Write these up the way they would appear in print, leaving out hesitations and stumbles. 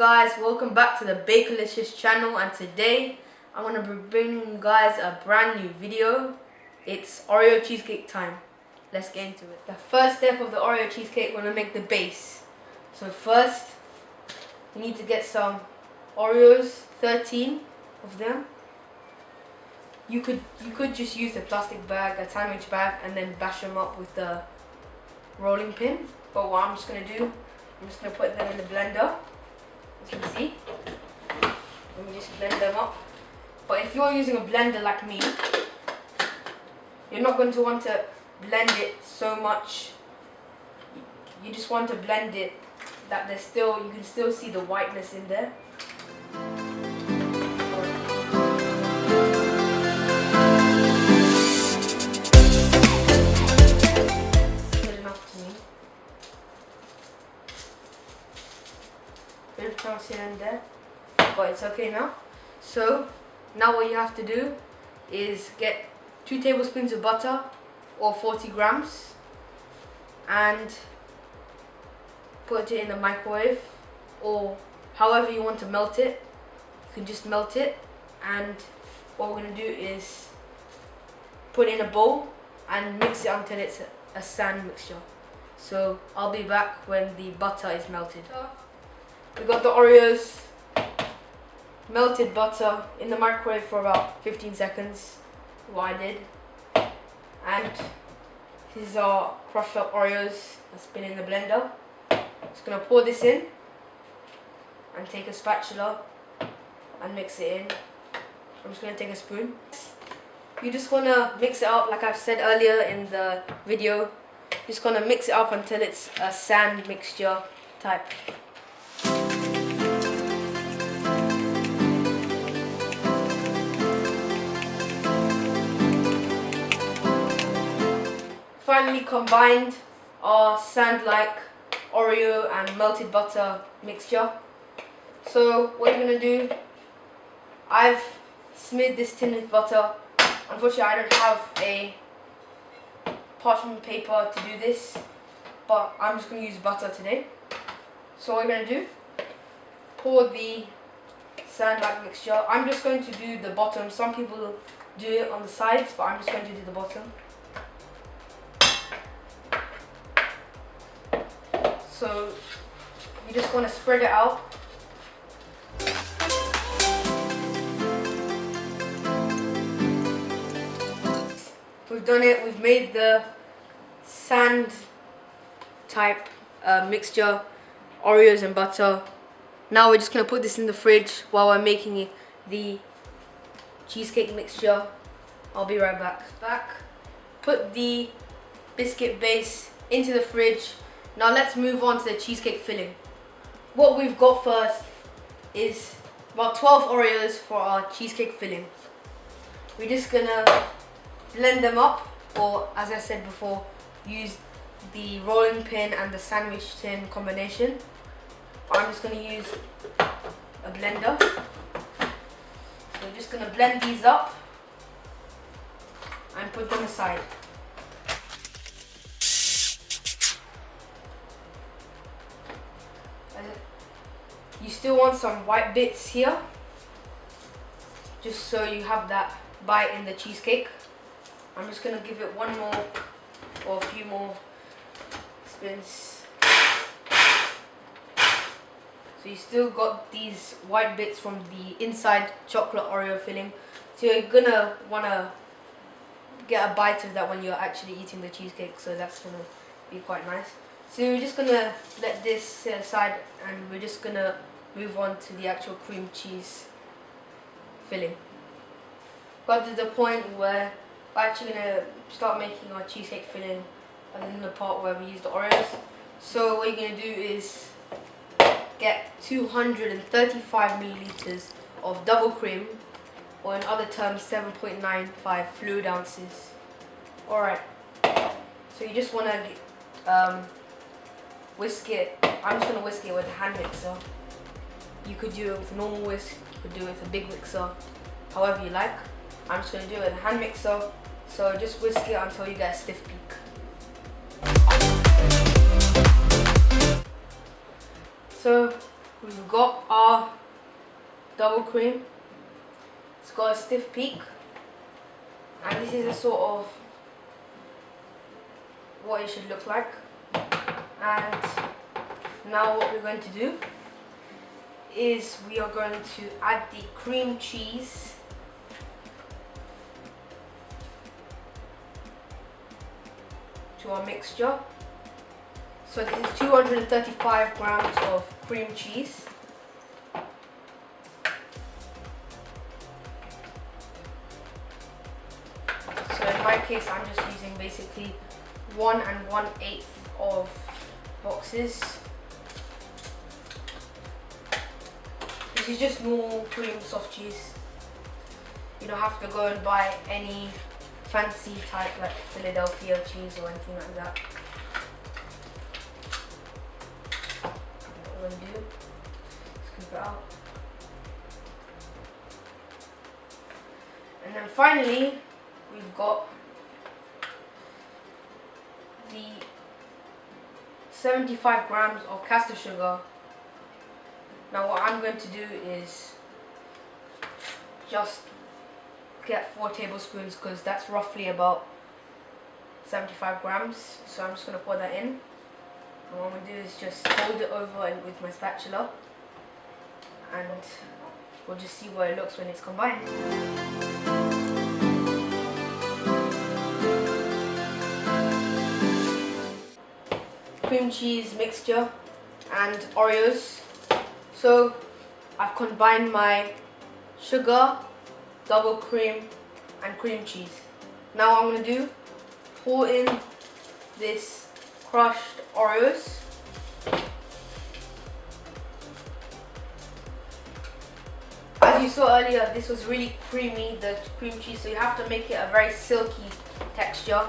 guys, welcome back to the Bakerlicious channel, and today I'm going to be bringing you guys a brand new video. It's Oreo cheesecake time. Let's get into it. The first step of the Oreo cheesecake, we're going to make the base. So first, you need to get some Oreos, 13 of them. You could just use the plastic bag, a sandwich bag, and then bash them up with the rolling pin. But what I'm just going to do, I'm just going to put them in the blender. As you can see, let me just blend them up. But if you're using a blender like me, you're not going to want to blend it so much. You just want to blend it that you can still see the whiteness in there. Good enough to me. Bit of chunks here and there, but it's okay now. So now what you have to do is get 2 tablespoons of butter, or 40 grams, and put it in the microwave, or however you want to melt it. You can just melt it, and what we're going to do is put it in a bowl and mix it until it's a sand mixture. So I'll be back when the butter is melted. We got the Oreos, melted butter in the microwave for about 15 seconds, what I did. And these are crushed up Oreos that's been in the blender. Just going to pour this in and take a spatula and mix it in. I'm just going to take a spoon. You just want to mix it up like I've said earlier in the video. Just going to mix it up until it's a sand mixture type. Finally combined our sand-like Oreo and melted butter mixture. So what you're going to do, I've smeared this tin with butter. Unfortunately I don't have a parchment paper to do this, but I'm just going to use butter today. So what you're going to do, pour the sand-like mixture. I'm just going to do the bottom. Some people do it on the sides, but I'm just going to do the bottom. So you just want to spread it out. We've done it, we've made the sand type mixture, Oreos and butter. Now we're just going to put this in the fridge while we're making the cheesecake mixture. I'll be right back. Put the biscuit base into the fridge. Now let's move on to the cheesecake filling. What we've got first is about 12 Oreos for our cheesecake filling. We're just gonna blend them up, or as I said before, use the rolling pin and the sandwich tin combination. I'm just gonna use a blender. So we're just gonna blend these up and put them aside. You still want some white bits here, just so you have that bite in the cheesecake. I'm just going to give it one more or a few more spins. So you still got these white bits from the inside chocolate Oreo filling. So you're going to want to get a bite of that when you're actually eating the cheesecake, so that's going to be quite nice. So we're just going to let this sit aside, and we're just going to move on to the actual cream cheese filling. Got to the point where we're actually going to start making our cheesecake filling, and then the part where we use the Oreos. So what you're going to do is get 235 milliliters of double cream, or in other terms 7.95 fluid ounces. Alright, so you just want to whisk it. I'm just going to whisk it with a hand mixer. You could do it with a normal whisk, you could do it with a big mixer, however you like. I'm just going to do it with a hand mixer, so just whisk it until you get a stiff peak. So We've got our double cream. It's got a stiff peak, and this is a sort of what it should look like. And now what we're going to do is we are going to add the cream cheese to our mixture. So this is 235 grams of cream cheese. So in my case, I'm just using basically 1 1/8 of boxes. This is just normal cream soft cheese. You don't have to go and buy any fancy type like Philadelphia cheese or anything like that. What we're going to do, scoop it out. And then finally, we've got the 75 grams of caster sugar. Now what I'm going to do is just get 4 tablespoons because that's roughly about 75 grams. So I'm just going to pour that in. And what I'm going to do is just hold it over with my spatula, and we'll just see what it looks when it's combined. Cream cheese mixture and Oreos. So I've combined my sugar, double cream and cream cheese. Now what I'm going to do, pour in this crushed Oreos. As you saw earlier, this was really creamy, the cream cheese, so you have to make it a very silky texture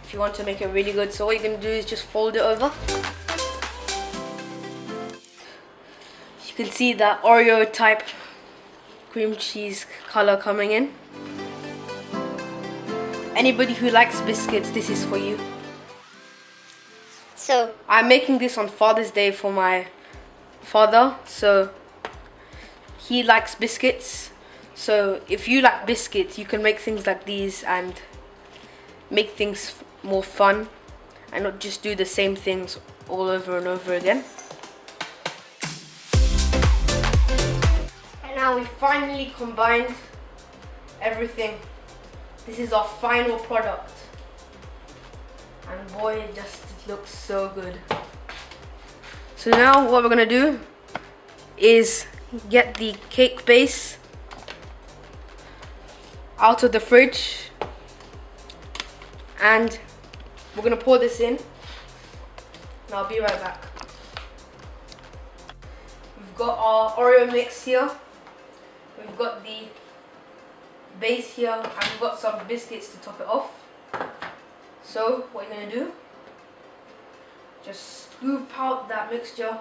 if you want to make it really good. So what you're going to do is just fold it over. You can see that Oreo type cream cheese color coming in. Anybody who likes biscuits, this is for you. So I'm making this on Father's Day for my father, so he likes biscuits. So if you like biscuits, you can make things like these and make things more fun and not just do the same things all over and over again. And now we finally combined everything. This is our final product, and boy, it just looks so good. So now what we're gonna do is get the cake base out of the fridge, and we're gonna pour this in, and I'll be right back. We've got our Oreo mix here, we've got the base here, and we've got some biscuits to top it off. So what you're gonna do, just scoop out that mixture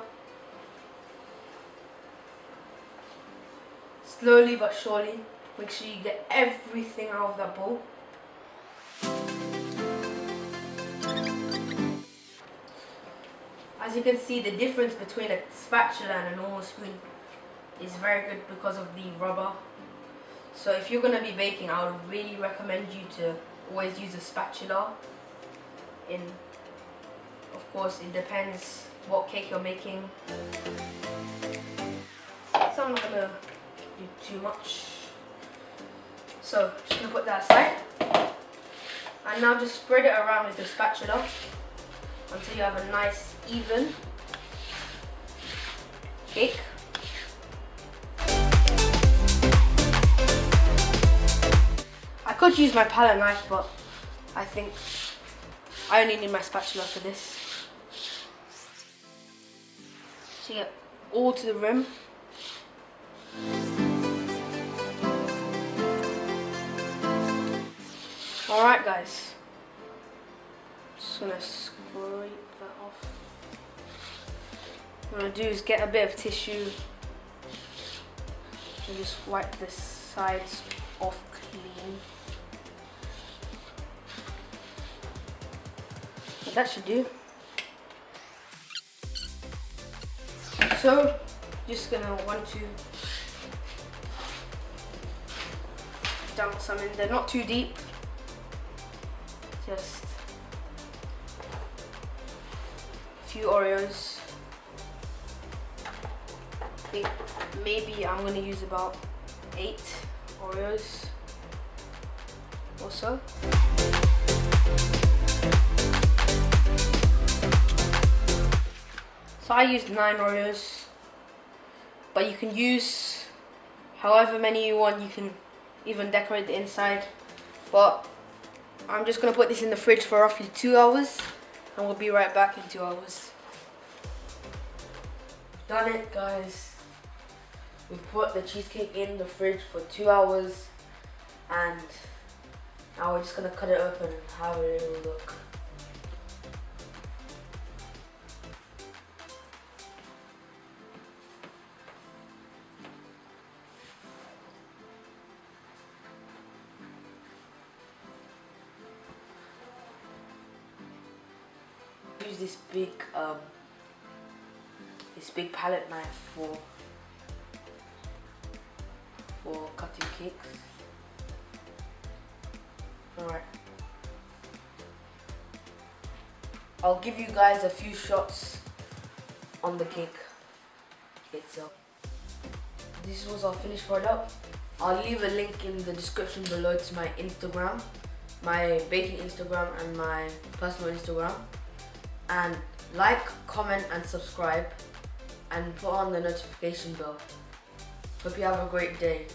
slowly but surely. Make sure you get everything out of that bowl. As you can see, the difference between a spatula and a normal spoon is very good because of the rubber. So if you're going to be baking, I would really recommend you to always use a spatula. Of course, it depends what cake you're making. So I'm not going to do too much. So just going to put that aside. And now just spread it around with the spatula until you have a nice even cake. I could use my palette knife, but I think I only need my spatula for this. So you get all to the rim. Alright guys, just gonna scrape that off. What I'm gonna do is get a bit of tissue and just wipe the sides off clean. That should do. So Just gonna want to dump some in there, not too deep. Just a few Oreos. I think maybe I'm gonna use about 8 Oreos or so. So I used 9 Oreos, but you can use however many you want. You can even decorate the inside, but I'm just gonna put this in the fridge for roughly 2 hours, and we'll be right back in 2 hours. Done it, guys. We've put the cheesecake in the fridge for 2 hours, and now we're just gonna cut it open and have a little look. Use this big palette knife for cutting cakes. Alright. I'll give you guys a few shots on the cake itself. This was our finished product. I'll leave a link in the description below to my Instagram, my baking Instagram and my personal Instagram. And like, comment and subscribe and put on the notification bell. Hope you have a great day.